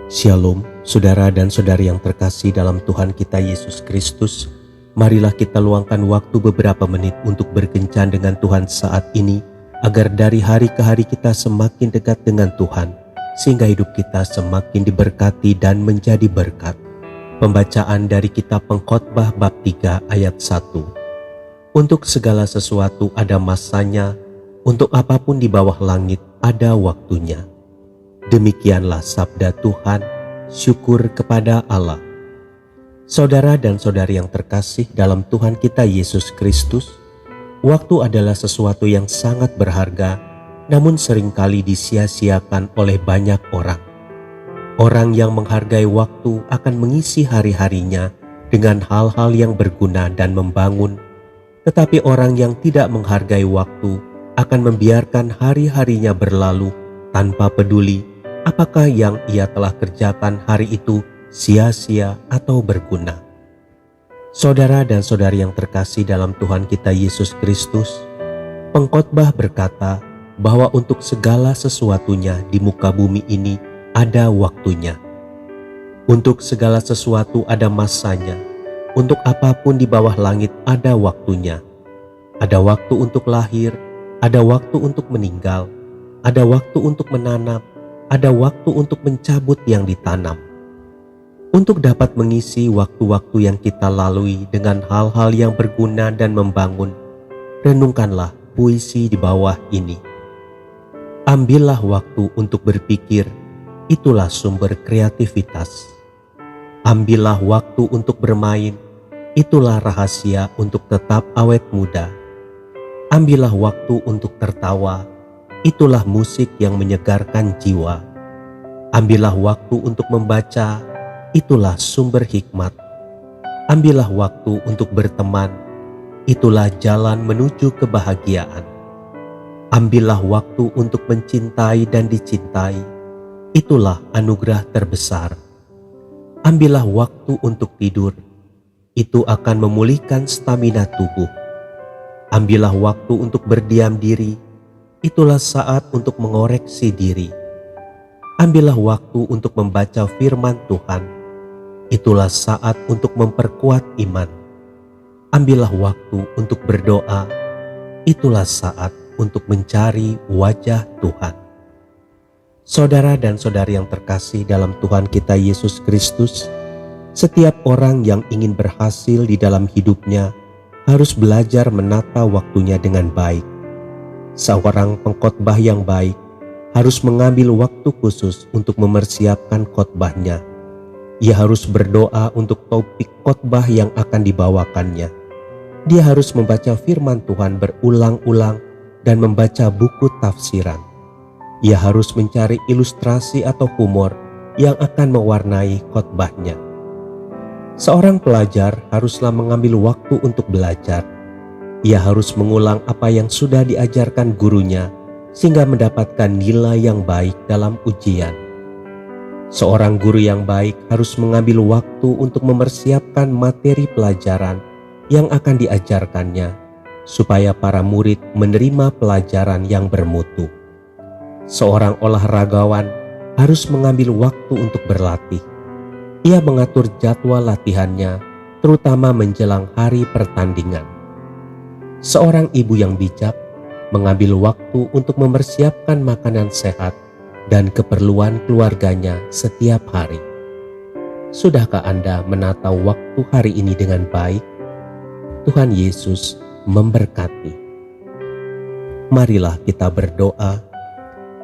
Shalom, saudara dan saudari yang terkasih dalam Tuhan kita Yesus Kristus. Marilah kita luangkan waktu beberapa menit untuk berkencan dengan Tuhan saat ini, agar dari hari ke hari kita semakin dekat dengan Tuhan, sehingga hidup kita semakin diberkati dan menjadi berkat. Pembacaan dari kitab Pengkhotbah bab 3 ayat 1. Untuk segala sesuatu ada masanya, untuk apapun di bawah langit ada waktunya. Demikianlah sabda Tuhan, syukur kepada Allah. Saudara dan saudari yang terkasih dalam Tuhan kita Yesus Kristus, waktu adalah sesuatu yang sangat berharga, namun seringkali disia-siakan oleh banyak orang. Orang yang menghargai waktu akan mengisi hari-harinya dengan hal-hal yang berguna dan membangun, tetapi orang yang tidak menghargai waktu akan membiarkan hari-harinya berlalu tanpa peduli apakah yang ia telah kerjakan hari itu sia-sia atau berguna. Saudara dan saudari yang terkasih dalam Tuhan kita Yesus Kristus, pengkhotbah berkata bahwa untuk segala sesuatunya di muka bumi ini ada waktunya. Untuk segala sesuatu ada masanya, untuk apapun di bawah langit ada waktunya. Ada waktu untuk lahir, ada waktu untuk meninggal, ada waktu untuk menanam, ada waktu untuk mencabut yang ditanam. Untuk dapat mengisi waktu-waktu yang kita lalui dengan hal-hal yang berguna dan membangun, renungkanlah puisi di bawah ini. Ambillah waktu untuk berpikir, itulah sumber kreativitas. Ambillah waktu untuk bermain, itulah rahasia untuk tetap awet muda. Ambillah waktu untuk tertawa, itulah musik yang menyegarkan jiwa. Ambillah waktu untuk membaca, itulah sumber hikmat. Ambillah waktu untuk berteman, itulah jalan menuju kebahagiaan. Ambillah waktu untuk mencintai dan dicintai, itulah anugerah terbesar. Ambillah waktu untuk tidur, itu akan memulihkan stamina tubuh. Ambillah waktu untuk berdiam diri, itulah saat untuk mengoreksi diri. Ambillah waktu untuk membaca firman Tuhan, itulah saat untuk memperkuat iman. Ambillah waktu untuk berdoa, itulah saat untuk mencari wajah Tuhan. Saudara dan saudari yang terkasih dalam Tuhan kita Yesus Kristus, setiap orang yang ingin berhasil di dalam hidupnya harus belajar menata waktunya dengan baik. Seorang pengkhotbah yang baik harus mengambil waktu khusus untuk mempersiapkan khotbahnya. Ia harus berdoa untuk topik khotbah yang akan dibawakannya. Dia harus membaca firman Tuhan berulang-ulang dan membaca buku tafsiran. Ia harus mencari ilustrasi atau humor yang akan mewarnai khotbahnya. Seorang pelajar haruslah mengambil waktu untuk belajar. Ia harus mengulang apa yang sudah diajarkan gurunya sehingga mendapatkan nilai yang baik dalam ujian. Seorang guru yang baik harus mengambil waktu untuk mempersiapkan materi pelajaran yang akan diajarkannya supaya para murid menerima pelajaran yang bermutu. Seorang olahragawan harus mengambil waktu untuk berlatih. Ia mengatur jadwal latihannya, terutama menjelang hari pertandingan. Seorang ibu yang bijak mengambil waktu untuk mempersiapkan makanan sehat dan keperluan keluarganya setiap hari. Sudahkah Anda menata waktu hari ini dengan baik? Tuhan Yesus memberkati. Marilah kita berdoa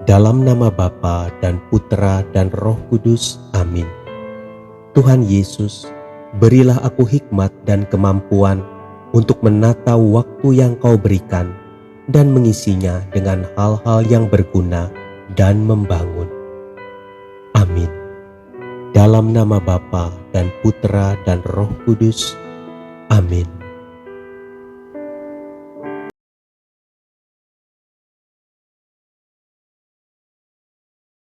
dalam nama Bapa dan Putra dan Roh Kudus. Amin. Tuhan Yesus, berilah aku hikmat dan kemampuan untuk menata waktu yang Kau berikan dan mengisinya dengan hal-hal yang berguna dan membangun. Amin. Dalam nama Bapa dan Putra dan Roh Kudus. Amin.